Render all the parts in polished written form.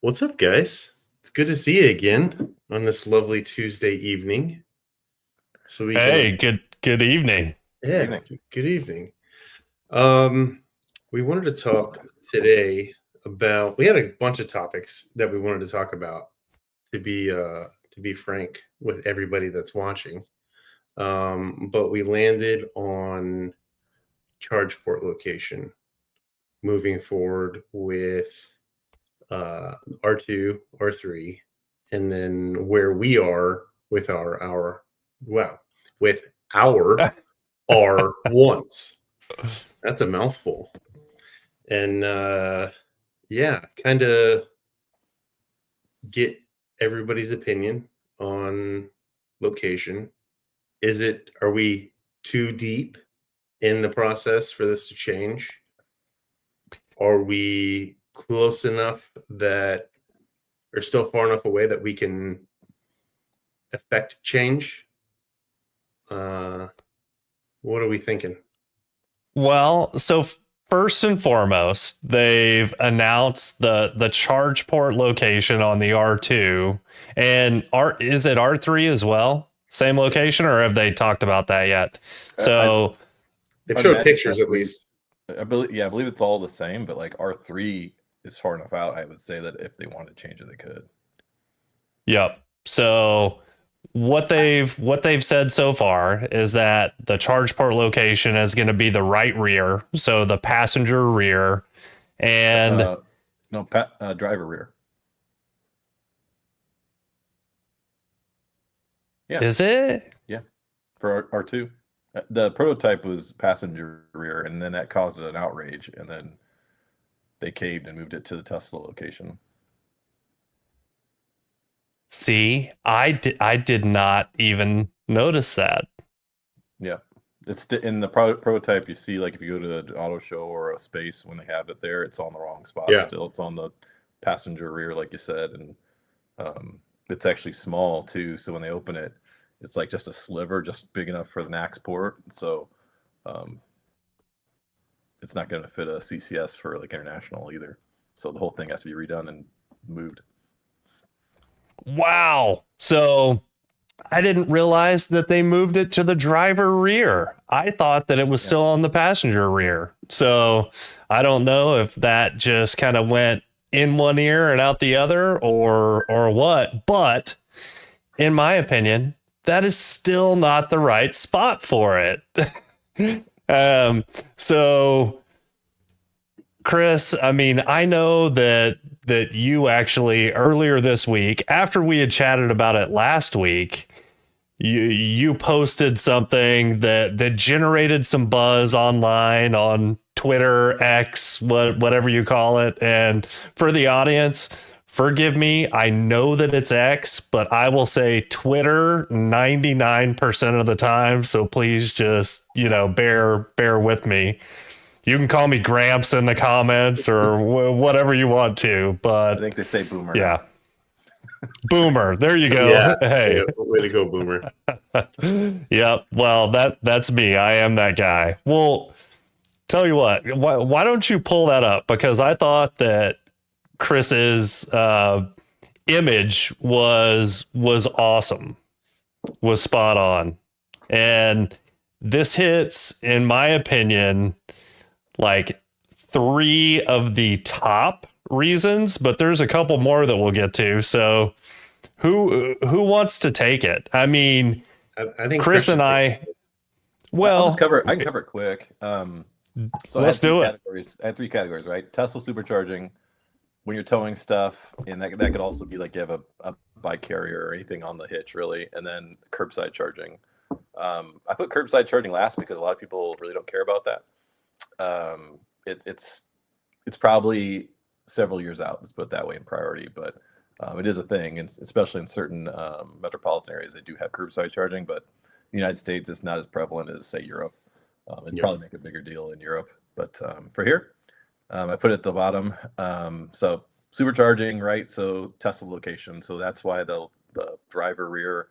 What's up, guys? It's good to see you again on this lovely Tuesday evening. So we can, Hey, good evening. Good yeah, evening. good evening. Um, we wanted to talk today about. We had a bunch of topics that we wanted to talk about. To be frank with everybody that's watching, but we landed on charge port location moving forward with R2, R3, and then where we are with our well, with our R1s. That's a mouthful. And yeah, kind of get everybody's opinion on location. Are we too deep in the process for this to change? Are we close enough that or still far enough away that we can affect change? Uh, what are we thinking? Well, first and foremost, they've announced the charge port location on the R2 and is it R3 as well? Same location, or have they talked about that yet? So They've I showed imagine pictures at R3 least. I believe it's all the same, but like R3 is far enough out. I would say that if they wanted to change it, they could. yep. So what they've said so far is that the charge port location is going to be the right rear, so the passenger rear, and No, driver rear. Yeah, is it? yeah. For R2, the prototype was passenger rear, and then that caused an outrage, and then they caved and moved it to the Tesla location. See, I did not even notice that. Yeah. It's in the prototype. You see, like if you go to an auto show or a space, when they have it there, it's on the wrong spot. Yeah. Still, it's on the passenger rear, like you said, and it's actually small too. So when they open it, it's like just a sliver, just big enough for the NAX port. So it's not going to fit a CCS for like international either. So the whole thing has to be redone and moved. Wow. So I didn't realize that they moved it to the driver rear. I thought that it was still on the passenger rear. So I don't know if that just kind of went in one ear and out the other or what, but in my opinion, that is still not the right spot for it. So Chris, I mean, I know that you actually earlier this week, after we had chatted about it last week, you posted something that generated some buzz online on Twitter, X, whatever you call it. And for the audience, forgive me, I know that it's X, but I will say Twitter 99% of the time. So please just, bear with me. You can call me Gramps in the comments or whatever you want to, but I think they say boomer. Yeah. Boomer. There you go. Yeah. Hey. Way to go, Boomer. Yep. Well, that's me. I am that guy. Well, tell you what, why don't you pull that up? Because I thought that Chris's image was awesome, was spot on. And this hits, in my opinion, like 3 of the top reasons, but there's a couple more that we'll get to. So who wants to take it? I mean, I think Chris and I. Well, I can cover it quick. So let's do it. I had 3 categories, right? Tesla supercharging, when you're towing stuff, and that could also be like you have a bike carrier or anything on the hitch, really, and then curbside charging. I put curbside charging last because a lot of people really don't care about that. It's probably several years out, let's put it that way, in priority, but it is a thing, and especially in certain metropolitan areas, they do have curbside charging, but in the United States, it's not as prevalent as, say, Europe. It'd probably make a bigger deal in Europe, but for here, I put it at the bottom. So supercharging, right? So Tesla location. So that's why the driver rear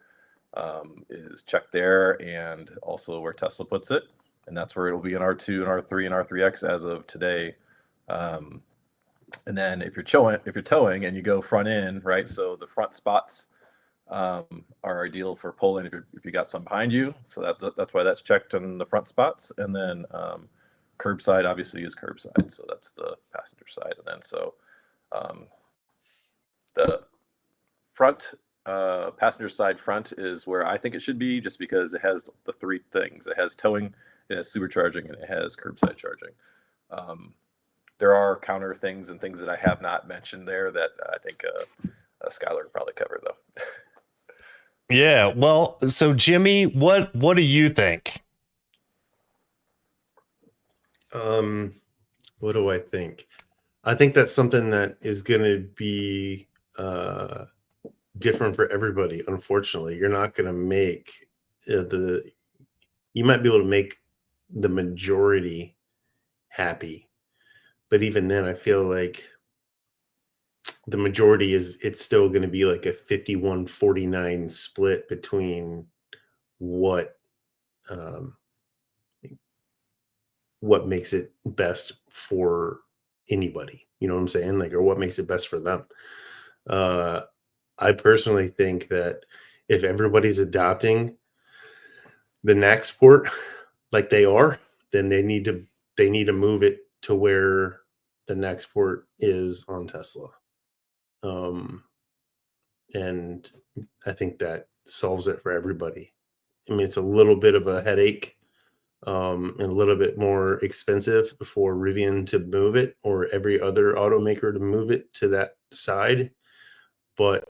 is checked there, and also where Tesla puts it. And that's where it'll be in R2 and R3 and R3X as of today. And then if you're towing and you go front end, right? So the front spots are ideal for pulling if you got some behind you. So that's why that's checked on the front spots. And then curbside obviously is curbside, so that's the passenger side. And then so the front passenger side front is where I think it should be, just because it has the three things. It has towing, it has supercharging, and it has curbside charging. There are counter things and things that I have not mentioned there that I think Skylar would probably cover, though. Yeah, well, so Jimmy, what do you think? What do I think? I think that's something that is going to be different for everybody. Unfortunately, you're not going to make you might be able to make the majority happy, but even then, I feel like the majority it's still going to be like a 51-49 split between what makes it best for anybody, you know what I'm saying? Like, or what makes it best for them. I personally think that if everybody's adopting the NAC sport like they are, then they need to move it to where the NAC sport is on Tesla. And I think that solves it for everybody. I mean, it's a little bit of a headache and a little bit more expensive for Rivian to move it, or every other automaker to move it to that side. But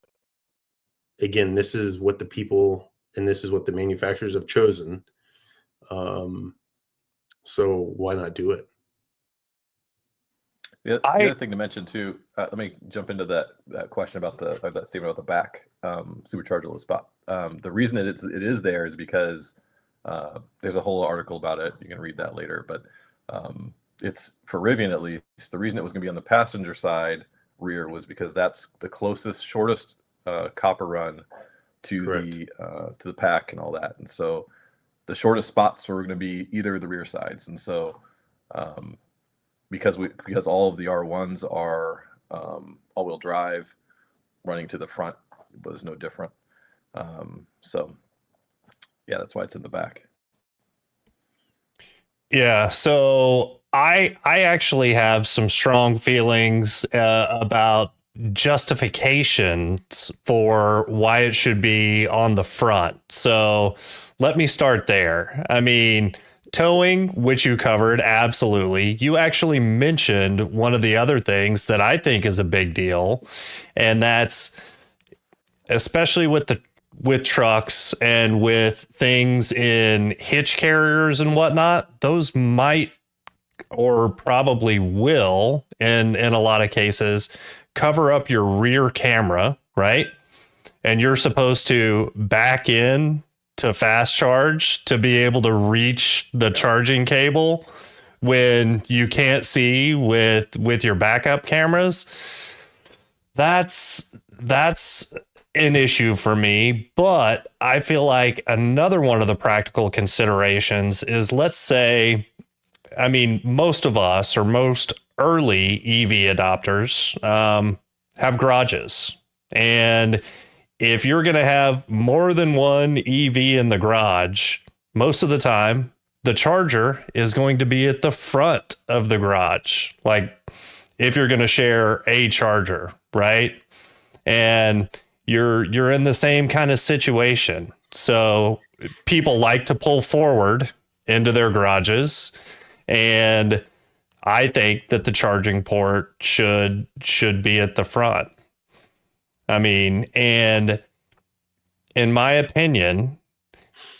again, this is what the people and this is what the manufacturers have chosen. So why not do it? The other thing to mention too, let me jump into that question about that statement about the back supercharger spot. The reason it is there is because there's a whole article about it. You can read that later, but it's for Rivian at least. The reason it was going to be on the passenger side rear was because that's the closest, shortest copper run to the pack and all that. And so the shortest spots were going to be either of the rear sides. And so because all of the R1s are all-wheel drive, running to the front was no different. So yeah, that's why it's in the back. Yeah, so I actually have some strong feelings about justifications for why it should be on the front. So let me start there. I mean, towing, which you covered, absolutely. You actually mentioned one of the other things that I think is a big deal, and that's especially with trucks and with things in hitch carriers and whatnot, those might or probably will, in a lot of cases, cover up your rear camera, right? And you're supposed to back in to fast charge to be able to reach the charging cable when you can't see with your backup cameras. That's an issue for me, but I feel like another one of the practical considerations is, let's say, I mean, most of us, or most early EV adopters, have garages. And if you're going to have more than one EV in the garage, most of the time, the charger is going to be at the front of the garage. Like, if you're going to share a charger, right? And you're in the same kind of situation. So people like to pull forward into their garages, and I think that the charging port should be at the front. I mean, and in my opinion,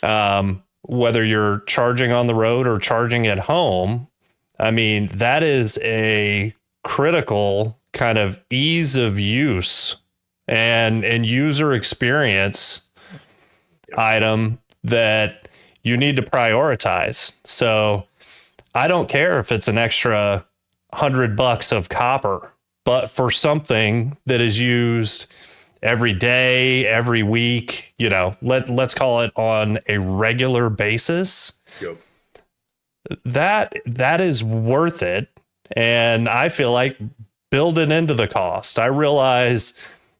whether you're charging on the road or charging at home, I mean, that is a critical kind of ease of use and user experience item that you need to prioritize. So I don't care if it's an extra $100 of copper, but for something that is used every day, every week, you know, let's call it on a regular basis. Yep. That is worth it. And I feel like build it into the cost. I realize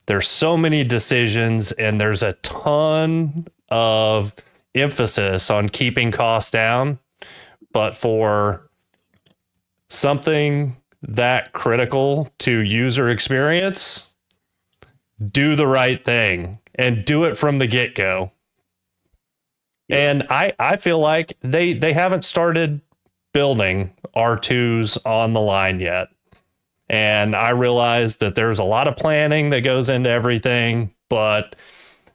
there's so many decisions and there's a ton of emphasis on keeping costs down, but for something that critical to user experience, do the right thing and do it from the get-go. And I feel like they haven't started building R2s on the line yet. And I realize that there's a lot of planning that goes into everything, but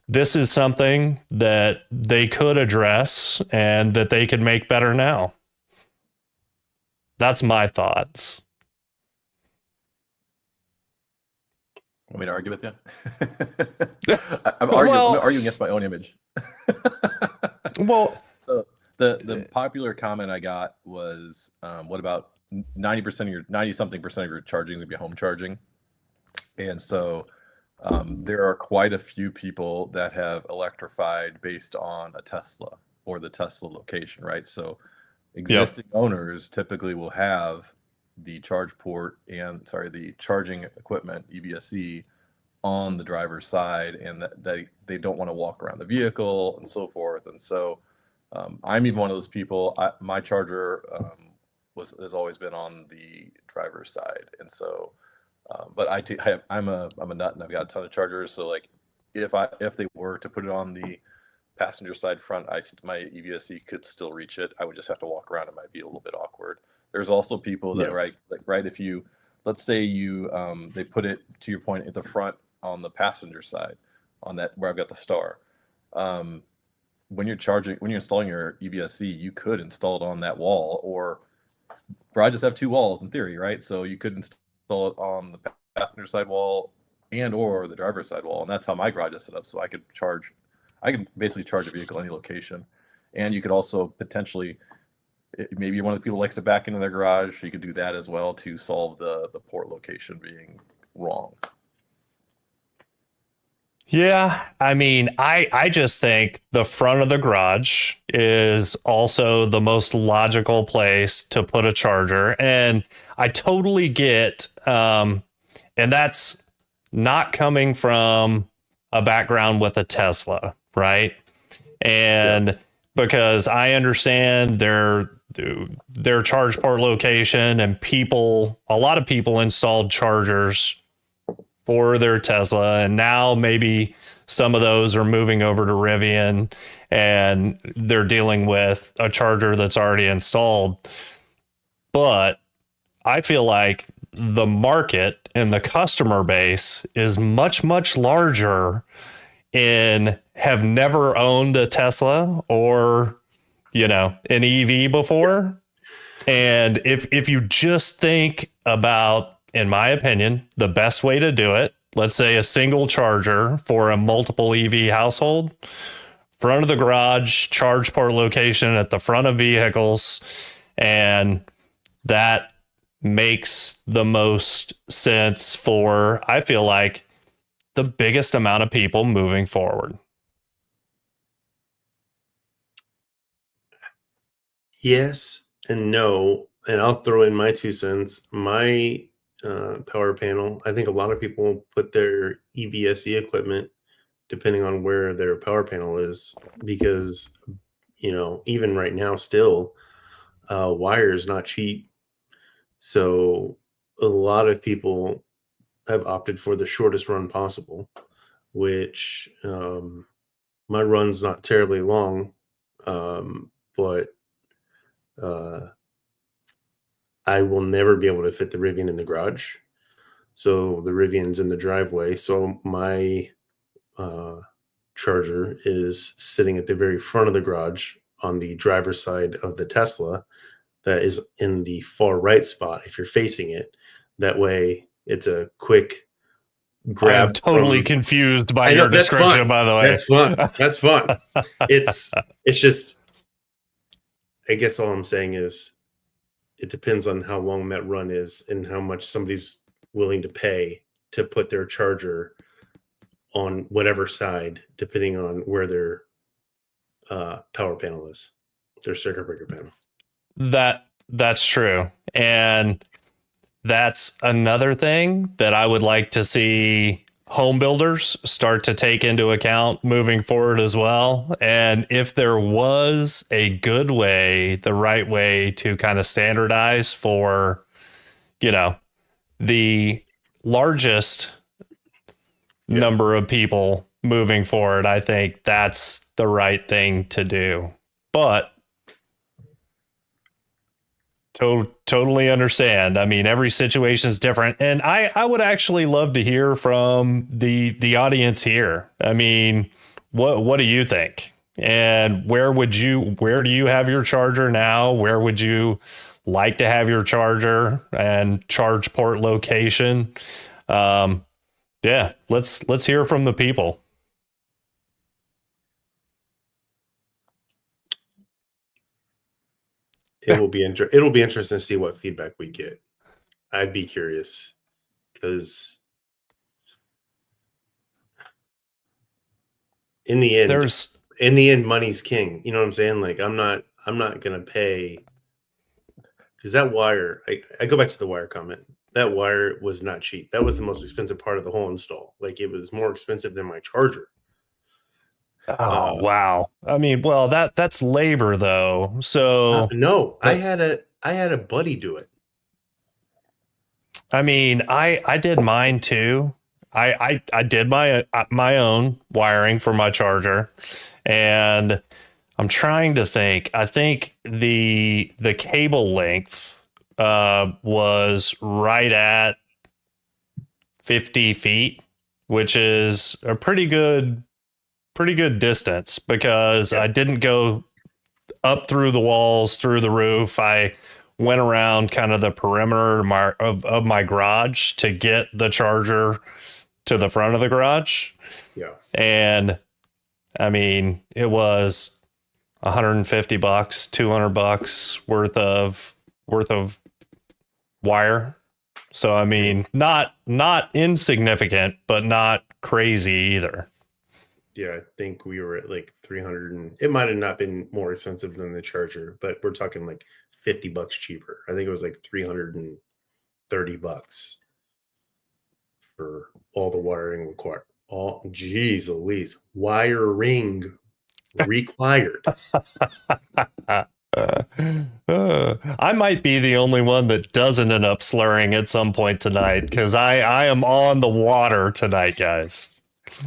this is something that they could address and that they could make better now. That's my thoughts. Want me to argue with you? I'm arguing against my own image. Well, so the popular comment I got was, what about 90% of your 90-something percent of your charging is gonna be home charging? And so there are quite a few people that have electrified based on a Tesla or the Tesla location, right? So existing owners typically will have the charge port and the charging equipment, EVSE, on the driver's side, and that they don't want to walk around the vehicle and so forth. And so I'm even one of those people. My charger has always been on the driver's side, and so but I'm a nut, and I've got a ton of chargers. So like if they were to put it on the passenger side front, my EVSE could still reach it. I would just have to walk around. It might be a little bit awkward. There's also people that if you, let's say they put it, to your point, at the front on the passenger side, on that where I've got the star. When you're installing your EVSE, you could install it on that wall, or garages have two walls in theory, right? So you could install it on the passenger side wall and or the driver's side wall, and that's how my garage is set up. So I can basically charge a vehicle any location, and you could also potentially, maybe you're one of the people who likes to back into their garage, you could do that as well to solve the port location being wrong. Yeah, I mean, I just think the front of the garage is also the most logical place to put a charger. And I totally get, and that's not coming from a background with a Tesla, right? And because I understand their charge port location, and a lot of people installed chargers for their Tesla, and now maybe some of those are moving over to Rivian and they're dealing with a charger that's already installed. But I feel like the market and the customer base is much, much larger and have never owned a Tesla or, an EV before. And if you just think about, in my opinion, the best way to do it, let's say a single charger for a multiple EV household, front of the garage, charge port location at the front of vehicles, and that makes the most sense for, I feel like, the biggest amount of people moving forward. Yes and no, and I'll throw in my 2 cents. My power panel, I think a lot of people put their EVSE equipment depending on where their power panel is, because even right now still wire is not cheap, so a lot of people have opted for the shortest run possible, which my run's not terribly long, but I will never be able to fit the Rivian in the garage. So the Rivian's in the driveway. So my charger is sitting at the very front of the garage on the driver's side of the Tesla that is in the far right spot if you're facing it. That way it's a quick grab. I'm totally confused by your description, by the way. That's fun. That's fun. It's just, I guess all I'm saying is it depends on how long that run is and how much somebody's willing to pay to put their charger on whatever side, depending on where their power panel is, their circuit breaker panel. That's true. And that's another thing that I would like to see home builders start to take into account moving forward as well. And if there was a good way, the right way to kind of standardize for, the largest number of people moving forward, I think that's the right thing to do. But totally understand. I mean, every situation is different. And I would actually love to hear from the audience here. I mean, what do you think? And where do you have your charger now? Where would you like to have your charger and charge port location? Let's hear from the people. It'll be interesting to see what feedback we get. I'd be curious because in the end, money's king. You know what I'm saying? Like I'm not gonna pay because that wire. I go back to the wire comment. That wire was not cheap. That was the most expensive part of the whole install. Like it was more expensive than my charger. Oh, wow. I mean, well, that's labor though. So no, I had a buddy do it. I mean, I did mine too. I did my own wiring for my charger, and I'm trying to think. I think the cable length was right at 50 feet, which is a pretty good distance because I didn't go up through the walls, through the roof. I went around kind of the perimeter of my garage to get the charger to the front of the garage. Yeah. And I mean, it was $150, $200 worth of wire. So, I mean, not insignificant, but not crazy either. Yeah, I think we were at like 300 and it might have not been more expensive than the charger, but we're talking like $50 cheaper. I think it was like $330 for all the wiring required. Oh, geez, Louise, wiring required. I might be the only one that doesn't end up slurring at some point tonight because I am on the water tonight, guys.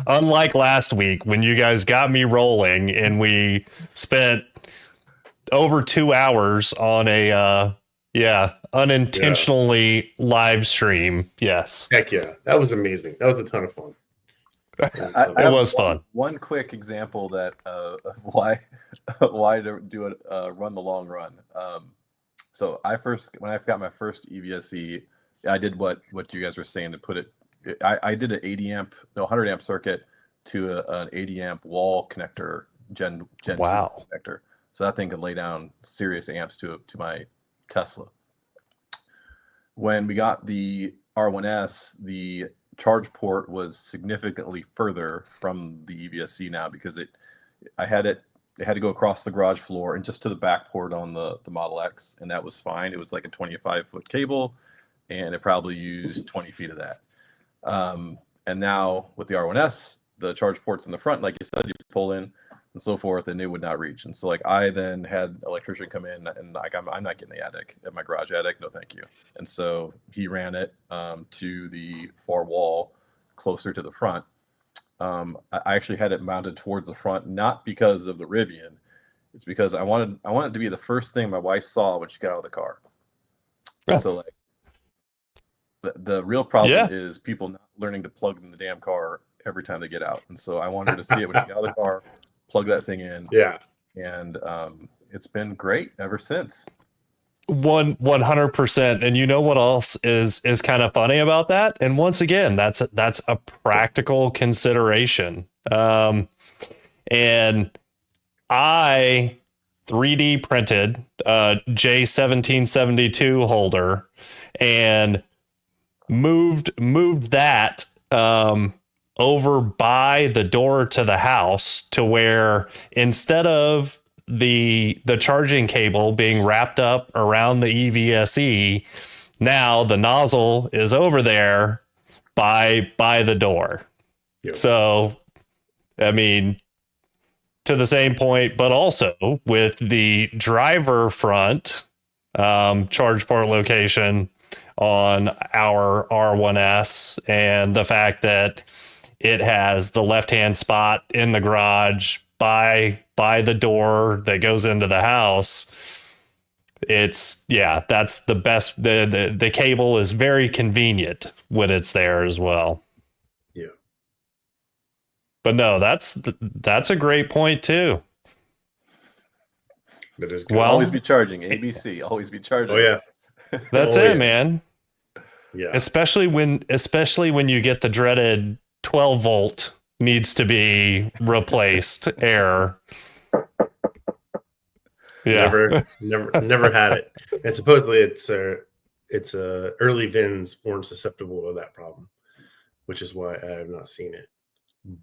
Unlike last week when you guys got me rolling and we spent over 2 hours on a unintentionally live stream. Yes. Heck yeah. That was amazing. That was a ton of fun. It was fun. One quick example that of why to do it run the long run. So when I got my first EVSE, I did what you guys were saying to put it. I did an 100 amp circuit to an 80 amp wall connector, Gen 2 connector. So that thing can lay down serious amps to my Tesla. When we got the R1S, the charge port was significantly further from the EVSE now because it had to go across the garage floor and just to the back port on the Model X, and that was fine. It was like a 25-foot cable, and it probably used 20 feet of that. And now with the R1S, the charge ports in the front, like you said, you pull in and so forth, and it would not reach. And so like I then had an electrician come in and like I'm not getting the attic at my garage attic, no thank you. And so he ran it to the far wall closer to the front. I actually had it mounted towards the front, not because of the Rivian. It's because I wanted it to be the first thing my wife saw when she got out of the car. Yeah. So like the real problem is people not learning to plug in the damn car every time they get out. And so I wanted her to see it when she got out of the car, plug that thing in. Yeah. And it's been great ever since. 100%. And you know what else is kind of funny about that? And once again, that's a practical consideration. And I 3D printed a J1772 holder and moved that over by the door to the house to where instead of the charging cable being wrapped up around the EVSE, Now the nozzle is over there by the door. Yep. So, I mean, to the same point, but also with the driver front charge port location on our R1S, and the fact that it has the left-hand spot in the garage by the door that goes into the house. That's the best. The cable is very convenient when it's there as well. Yeah. But no, that's a great point too. That is good. Well, Always be charging. ABC. Always be charging. Oh yeah. that's Oh, it, yeah. man. Yeah. Especially when you get the dreaded 12 volt needs to be replaced error. Yeah. Never had it. And supposedly it's early VINs weren't susceptible to that problem, which is why I have not seen it.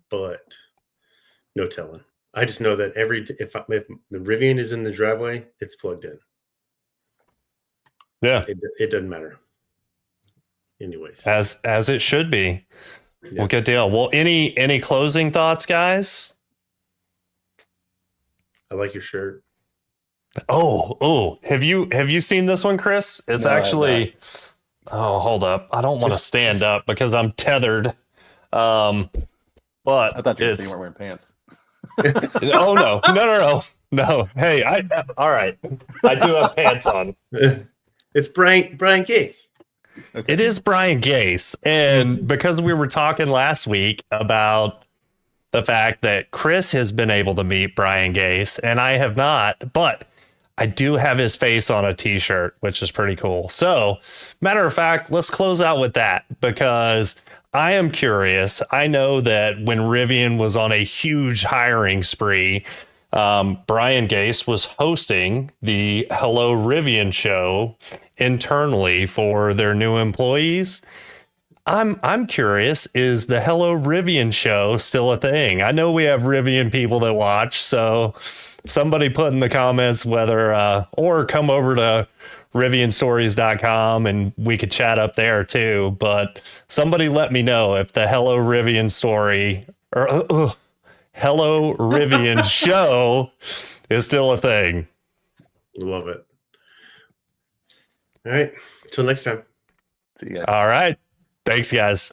But no telling. I just know that if the Rivian is in the driveway, it's plugged in. Yeah. It doesn't matter. Anyways, As it should be. yeah. Well, good deal. Well, any closing thoughts, guys? I like your shirt. Oh, have you seen this one, Chris? It's No, I have actually hold up. I don't want to stand up because I'm tethered. But I thought you were saying it's you weren't wearing pants. oh no. Hey, all right. I do have pants on. It's Brian Case. Okay. It is Brian Gase. And because we were talking last week about the fact that Chris has been able to meet Brian Gase and I have not, but I do have his face on a t-shirt, which is pretty cool. So, matter of fact, let's close out with that because I am curious. I know that when Rivian was on a huge hiring spree, Brian Gase was hosting the Hello Rivian show internally for their new employees. I'm curious, is the Hello Rivian show still a thing? I know we have Rivian people that watch, so somebody put in the comments whether or come over to rivianstories.com and we could chat up there too. But somebody let me know if the Hello Rivian story or Hello Rivian show is still a thing. Love it. All right. Till next time. See you guys. All right. Thanks, guys.